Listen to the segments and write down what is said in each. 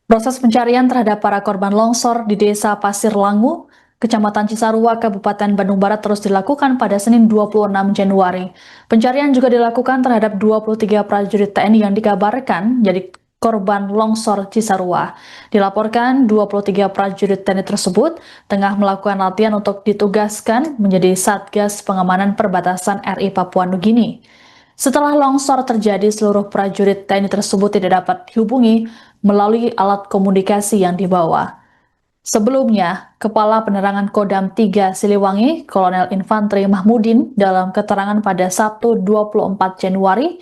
Proses pencarian terhadap para korban longsor di Desa Pasir Langu, Kecamatan Cisarua, Kabupaten Bandung Barat terus dilakukan pada Senin 26 Januari. Pencarian juga dilakukan terhadap 23 prajurit TNI yang dikabarkan jadi korban longsor Cisarua. Dilaporkan 23 prajurit TNI tersebut tengah melakukan latihan untuk ditugaskan menjadi Satgas Pengamanan Perbatasan RI Papua Nugini. Setelah longsor terjadi, seluruh prajurit TNI tersebut tidak dapat dihubungi melalui alat komunikasi yang dibawa. Sebelumnya, Kepala Penerangan Kodam 3 Siliwangi, Kolonel Infanteri Mahmudin, dalam keterangan pada Sabtu 24 Januari,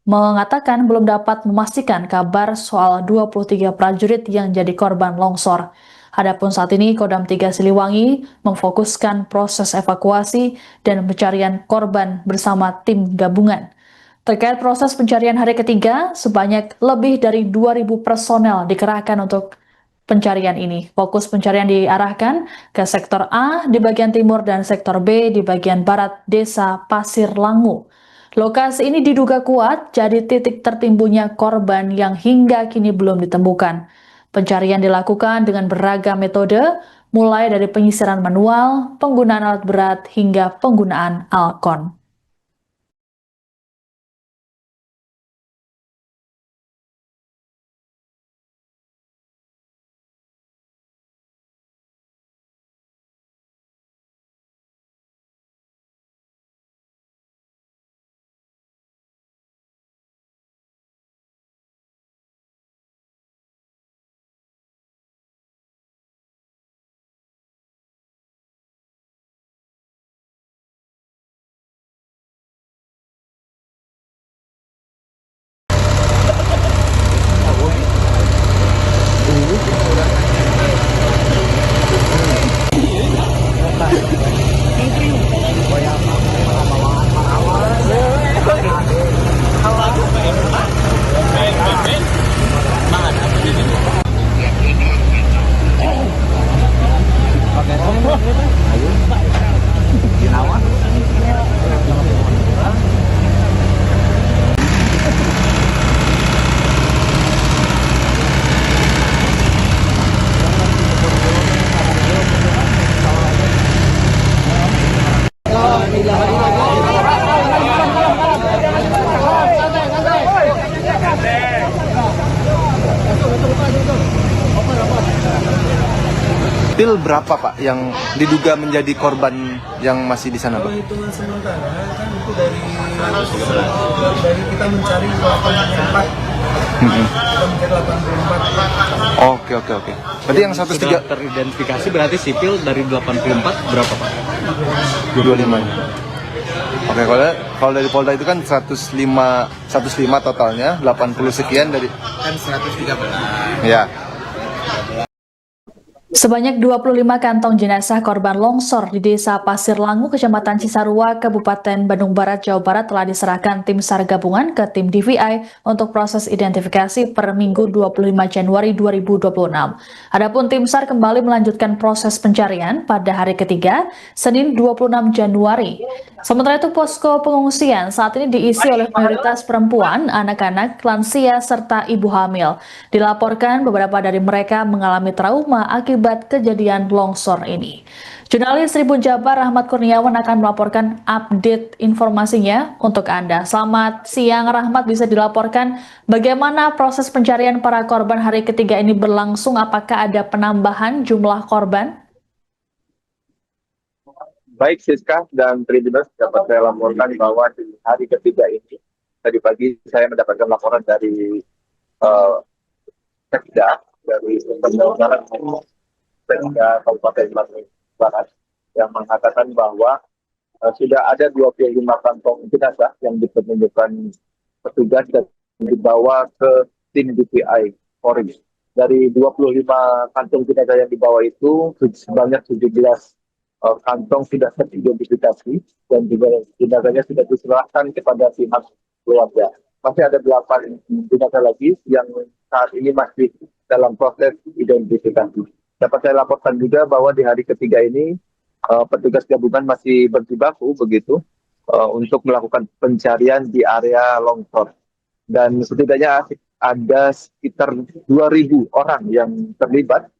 mengatakan belum dapat memastikan kabar soal 23 prajurit yang jadi korban longsor. Adapun saat ini, Kodam 3 Siliwangi memfokuskan proses evakuasi dan pencarian korban bersama tim gabungan. Terkait proses pencarian hari ketiga, sebanyak lebih dari 2.000 personel dikerahkan untuk pencarian ini. Fokus pencarian diarahkan ke sektor A di bagian timur dan sektor B di bagian barat Desa Pasir Langu. Lokasi ini diduga kuat jadi titik tertimbunnya korban yang hingga kini belum ditemukan. Pencarian dilakukan dengan beragam metode, mulai dari penyisiran manual, penggunaan alat berat, hingga penggunaan alkon. Pil berapa Pak yang diduga menjadi korban yang masih di sana Pak? Kalau hitungan sementara kan itu dari kita mencari 84. Kita mencari 84. Oke. Berarti yang 103 sudah teridentifikasi, berarti sipil dari 84 berapa Pak? 25 nya. Oke, kalau dari Polda itu kan 105 totalnya, 80 sekian dari Kan 113. ya. Sebanyak 25 kantong jenazah korban longsor di Desa Pasir Langu, Kecamatan Cisarua, Kabupaten Bandung Barat, Jawa Barat telah diserahkan tim SAR gabungan ke tim DVI untuk proses identifikasi per Minggu 25 Januari 2026. Adapun tim SAR kembali melanjutkan proses pencarian pada hari ketiga, Senin 26 Januari. Sementara itu, posko pengungsian saat ini diisi oleh mayoritas perempuan, anak-anak, lansia, serta ibu hamil. Dilaporkan beberapa dari mereka mengalami trauma akibat kejadian longsor ini. Jurnalis Tribun Jabar Rahmat Kurniawan akan melaporkan update informasinya untuk Anda. Selamat siang Rahmat, bisa dilaporkan bagaimana proses pencarian para korban hari ketiga ini berlangsung? Apakah ada penambahan jumlah korban? Baik Siska dan Tribuners, dapat saya laporkan bahwa di hari ketiga ini, tadi pagi saya mendapatkan laporan dari Sekda, dari Pembangunan Sekda Kabupaten Bandung Barat, yang mengatakan bahwa sudah ada 25 kantong jenazah yang dipertunjukkan petugas dan dibawa ke tim DPI Polri. Dari 25 kantong jenazah yang dibawa itu, sebanyak 17 kantong sudah teridentifikasi dan juga jenazahnya sudah diserahkan kepada pihak keluarga. Masih ada 8 jenazah lagi yang saat ini masih dalam proses identifikasi. Dapat saya laporkan juga bahwa di hari ketiga ini petugas gabungan masih berjibaku begitu untuk melakukan pencarian di area longsor. Dan setidaknya ada sekitar 2.000 orang yang terlibat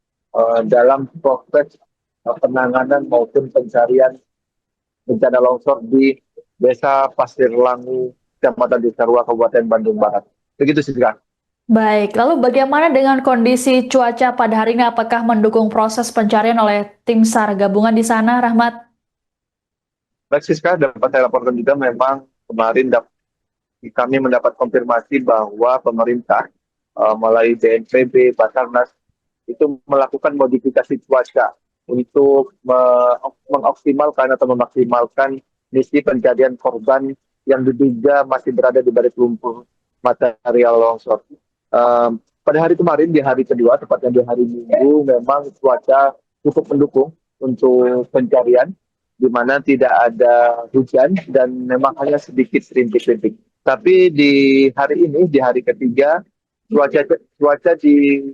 dalam proses penanganan maupun pencarian bencana longsor di Desa Pasir Langu, Kecamatan Cisarua, Kabupaten Bandung Barat. Begitu sih, Kak. Baik, lalu bagaimana dengan kondisi cuaca pada hari ini? Apakah mendukung proses pencarian oleh tim SAR gabungan di sana, Rahmat? Baik, Siska, dapat saya laporkan juga memang kemarin kami mendapat konfirmasi bahwa pemerintah melalui BNPB, Basarnas itu melakukan modifikasi cuaca untuk mengoptimalkan atau memaksimalkan misi pencarian korban yang diduga masih berada di balik lumpur material longsor. Pada hari kemarin, di hari kedua, tepatnya di hari Minggu, memang cuaca cukup mendukung untuk pencarian, di mana tidak ada hujan dan memang hanya sedikit rintik-rintik. Tapi di hari ini, di hari ketiga, cuaca di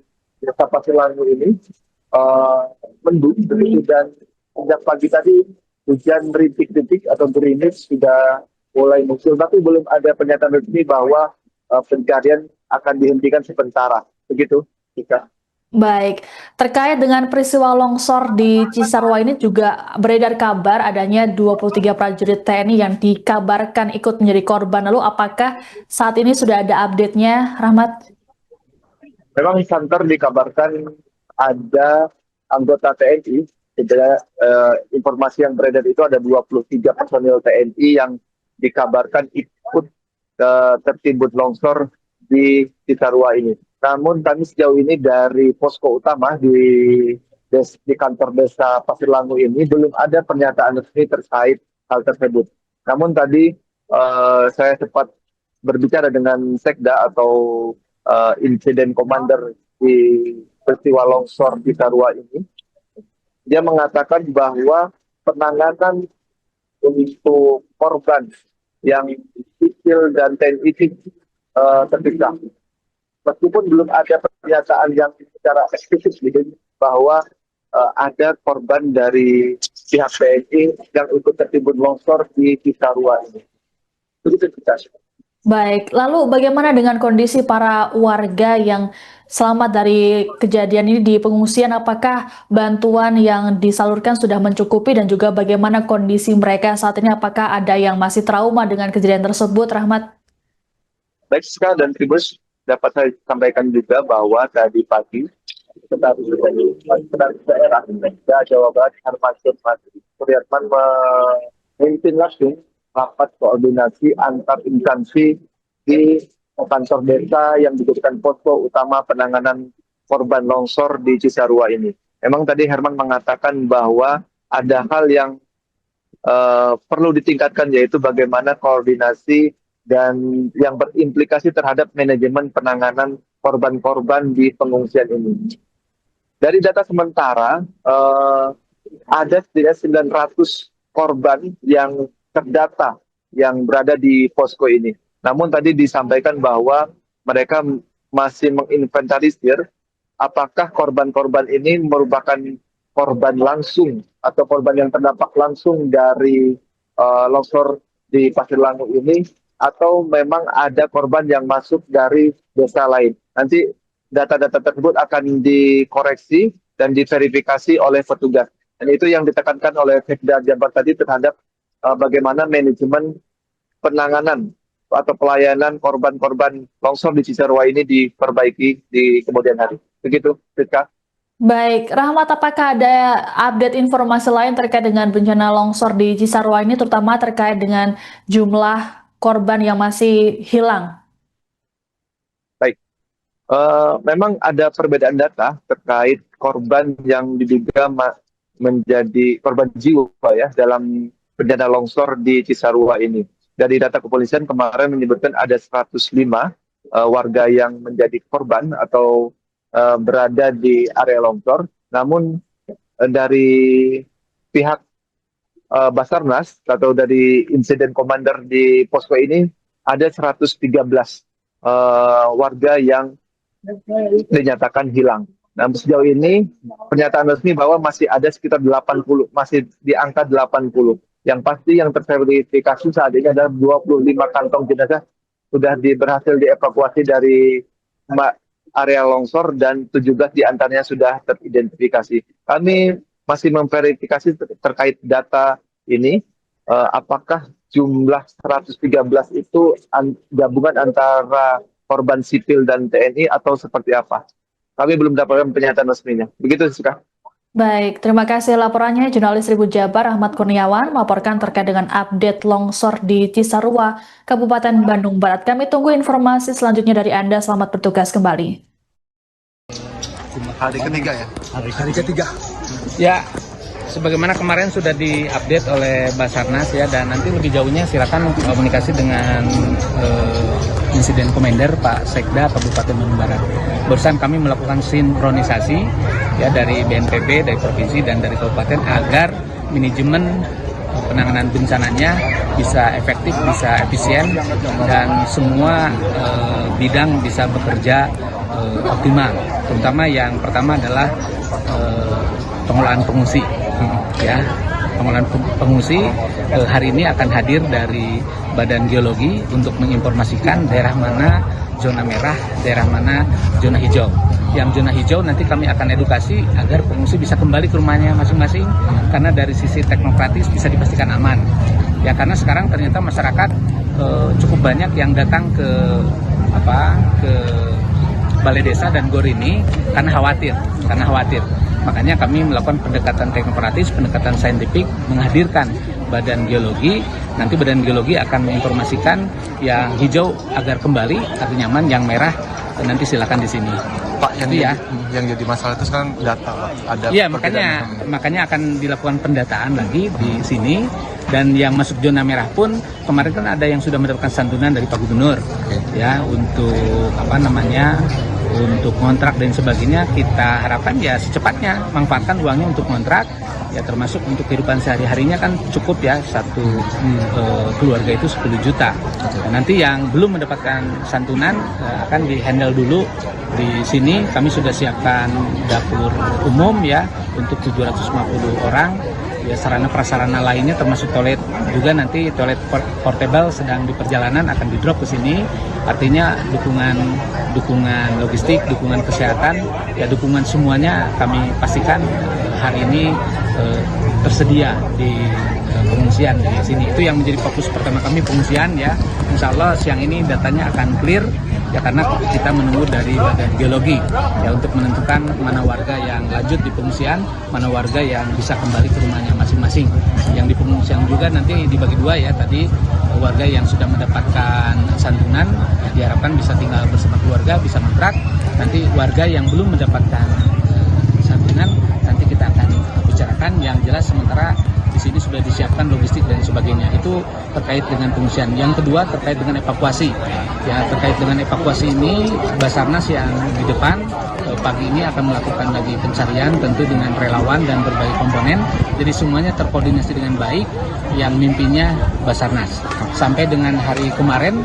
Desa Pasir Langu ini mendung, dan sejak pagi tadi hujan rintik-rintik atau gerimis sudah mulai muncul, tapi belum ada pernyataan resmi bahwa pencarian akan dihentikan sementara. Begitu, Ika. Baik, terkait dengan peristiwa longsor di Cisarua ini juga beredar kabar adanya 23 prajurit TNI yang dikabarkan ikut menjadi korban. Lalu apakah saat ini sudah ada update-nya, Rahmat? Memang santer dikabarkan ada anggota TNI. Informasi yang beredar itu ada 23 personil TNI yang dikabarkan ikut tertimbun longsor di Cisarua ini. Namun kami sejauh ini dari posko utama di kantor Desa Pasir Langu ini belum ada pernyataan resmi terkait hal tersebut. Namun tadi saya sempat berbicara dengan Sekda atau Insiden Commander di peristiwa longsor di Cisarua ini. Dia mengatakan bahwa penanganan untuk korban yang sipil dan TNI terpisah. Meskipun belum ada pernyataan yang secara eksplisit bahwa ada korban dari pihak TNI yang ikut tertimbun longsor di Cisarua ini. Begitu, kita. Baik, lalu bagaimana dengan kondisi para warga yang selamat dari kejadian ini di pengungsian? Apakah bantuan yang disalurkan sudah mencukupi dan juga bagaimana kondisi mereka saat ini? Apakah ada yang masih trauma dengan kejadian tersebut, Rahmat? Baik, Siska dan Tribus, dapat saya sampaikan juga bahwa tadi pagi Sekretaris Daerah Jawa Barat Herman Suryatman memimpin langsung rapat koordinasi antar instansi di kantor desa yang dijadikan posko utama penanganan korban longsor di Cisarua ini. Memang tadi Herman mengatakan bahwa ada hal yang perlu ditingkatkan, yaitu bagaimana koordinasi dan yang berimplikasi terhadap manajemen penanganan korban-korban di pengungsian ini. Dari data sementara, ada setidaknya 900 korban yang terdata yang berada di posko ini. Namun tadi disampaikan bahwa mereka masih menginventarisir apakah korban-korban ini merupakan korban langsung atau korban yang terdampak langsung dari longsor di Pasir Langu ini, atau memang ada korban yang masuk dari desa lain. Nanti data-data tersebut akan dikoreksi dan diverifikasi oleh petugas. Dan itu yang ditekankan oleh Sekda Jabar tadi terhadap bagaimana manajemen penanganan atau pelayanan korban-korban longsor di Cisarua ini diperbaiki di kemudian hari. Begitu, Rizka. Baik, Rahmat, apakah ada update informasi lain terkait dengan bencana longsor di Cisarua ini, terutama terkait dengan jumlah korban yang masih hilang? Baik, memang ada perbedaan data terkait korban yang diduga menjadi korban jiwa ya dalam bencana longsor di Cisarua ini. Dari data kepolisian kemarin menyebutkan ada 105 warga yang menjadi korban atau berada di area longsor. Namun dari pihak Basarnas atau dari Insiden Commander di posko ini ada 113 warga yang dinyatakan hilang. Nah, sejauh ini pernyataan resmi bahwa masih ada sekitar 80, masih di angka 80. Yang pasti yang terverifikasi saat ini adalah 25 kantong jenazah sudah berhasil dievakuasi dari area longsor dan 17 diantaranya sudah teridentifikasi. Kami masih memverifikasi terkait data ini, apakah jumlah 113 itu gabungan antara korban sipil dan TNI atau seperti apa? Kami belum dapatkan pernyataan resminya. Begitu, Siska. Baik, terima kasih laporannya jurnalis Tribun Jabar Ahmad Kurniawan melaporkan terkait dengan update longsor di Cisarua, Kabupaten Bandung Barat. Kami tunggu informasi selanjutnya dari Anda. Selamat bertugas kembali. Hari ketiga ya? Hari ketiga. Ya, sebagaimana kemarin sudah diupdate oleh Basarnas ya, dan nanti lebih jauhnya silakan komunikasi dengan insiden komander Pak Sekda Kabupaten Bandung Barat. Barusan kami melakukan sinkronisasi ya dari BNPB, dari provinsi dan dari kabupaten agar manajemen penanganan bencananya bisa efektif, bisa efisien dan semua bidang bisa bekerja optimal. Terutama yang pertama adalah pengolahan pengungsi. Ya, pengolahan pengungsi hari ini akan hadir dari Badan Geologi untuk menginformasikan daerah mana zona merah, daerah mana zona hijau. Yang zona hijau nanti kami akan edukasi agar pengungsi bisa kembali ke rumahnya masing-masing karena dari sisi teknokratis bisa dipastikan aman. Ya, karena sekarang ternyata masyarakat cukup banyak yang datang ke Balai Desa dan GOR ini karena khawatir. Makanya kami melakukan pendekatan teknokratis, pendekatan saintifik, menghadirkan Badan Geologi. Nanti Badan Geologi akan menginformasikan yang hijau agar kembali, artinya nyaman, yang merah nanti silakan di sini. Pak, yang jadi masalah itu sekarang data, Pak. Ada iya, makanya akan dilakukan pendataan lagi di sini. Dan yang masuk zona merah pun kemarin kan ada yang sudah mendapatkan santunan dari Pak Gubernur, ya, untuk untuk kontrak dan sebagainya. Kita harapkan ya secepatnya manfaatkan uangnya untuk kontrak, ya termasuk untuk kehidupan sehari-harinya kan cukup ya, satu keluarga itu 10 juta. Dan nanti yang belum mendapatkan santunan akan dihandle dulu di sini. Kami sudah siapkan dapur umum ya untuk 750 orang. Ya, sarana prasarana lainnya termasuk toilet juga, nanti toilet portable sedang di perjalanan akan di drop ke sini. Artinya dukungan logistik, dukungan kesehatan, ya dukungan semuanya kami pastikan hari ini tersedia di pengungsian di sini. Itu yang menjadi fokus pertama kami, pengungsian ya. Insya Allah siang ini datanya akan clear. Ya, karena kita menunggu dari Badan Geologi ya untuk menentukan mana warga yang lanjut di pengungsian, mana warga yang bisa kembali ke rumahnya masing-masing. Yang di pengungsian juga nanti dibagi dua ya, tadi warga yang sudah mendapatkan santunan ya, diharapkan bisa tinggal bersama keluarga, bisa kontrak. Nanti warga yang belum mendapatkan santunan nanti kita akan bicarakan. Yang jelas sementara di sini sudah disiapkan logistik dan sebagainya. Itu terkait dengan pengungsian. Yang kedua terkait dengan evakuasi. Ya, terkait dengan evakuasi ini Basarnas yang di depan pagi ini akan melakukan lagi pencarian tentu dengan relawan dan berbagai komponen. Jadi semuanya terkoordinasi dengan baik. Yang mimpinya Basarnas. Sampai dengan hari kemarin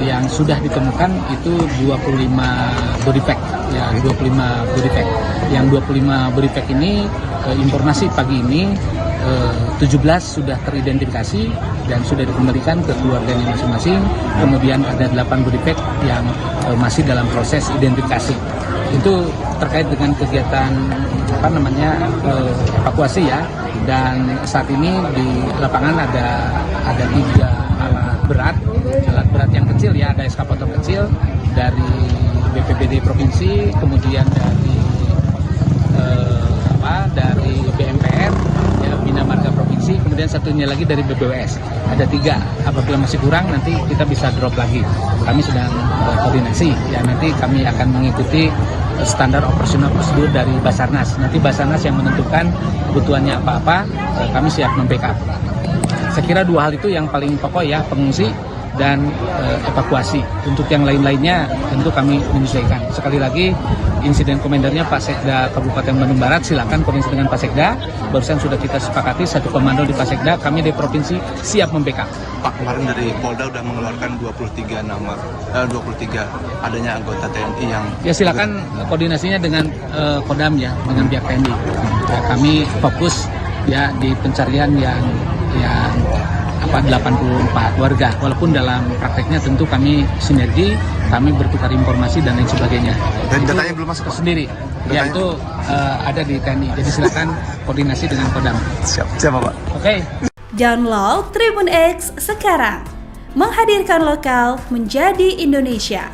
yang sudah ditemukan itu 25 body pack. Ya, 25 body pack. Yang 25 body pack ini informasi pagi ini 17 sudah teridentifikasi dan sudah dikembalikan ke keluarganya masing-masing. Kemudian ada 8 body pack yang masih dalam proses identifikasi. Itu terkait dengan kegiatan evakuasi ya. Dan saat ini di lapangan ada 3 alat berat yang kecil ya, ada eskavator kecil dari BPBD provinsi, kemudian dari BMPR ya, Bina Marga Provinsi, kemudian satunya lagi dari BPWS. Ada 3. Apabila masih kurang nanti kita bisa drop lagi. Kami sedang koordinasi ya, nanti kami akan mengikuti standar operasional prosedur dari Basarnas. Nanti Basarnas yang menentukan kebutuhannya apa-apa, kami siap membackup. Saya kira 2 hal itu yang paling pokok ya, pengungsi dan evakuasi. Untuk yang lain-lainnya tentu kami menyesuaikan. Sekali lagi, insiden komandernya Pak Sekda Kabupaten Bandung Barat, silakan koordinasi dengan Pak Sekda. Barusan sudah kita sepakati satu komando di Pak Sekda, kami di provinsi siap membackup. Pak, kemarin dari Polda udah mengeluarkan 23 nama, 23 adanya anggota TNI yang... Ya silakan koordinasinya dengan Kodam ya, dengan pihak TNI. Ya, kami fokus ya di pencarian yang 84 warga. Walaupun dalam prakteknya tentu kami sinergi, kami bertukar informasi dan lain sebagainya. Dan datanya belum masuk, Pak? Sendiri. Ya itu ada di TNI. Jadi silakan koordinasi dengan Kodam. Siapa, Pak? Oke. Download Tribun X sekarang. Menghadirkan lokal menjadi Indonesia.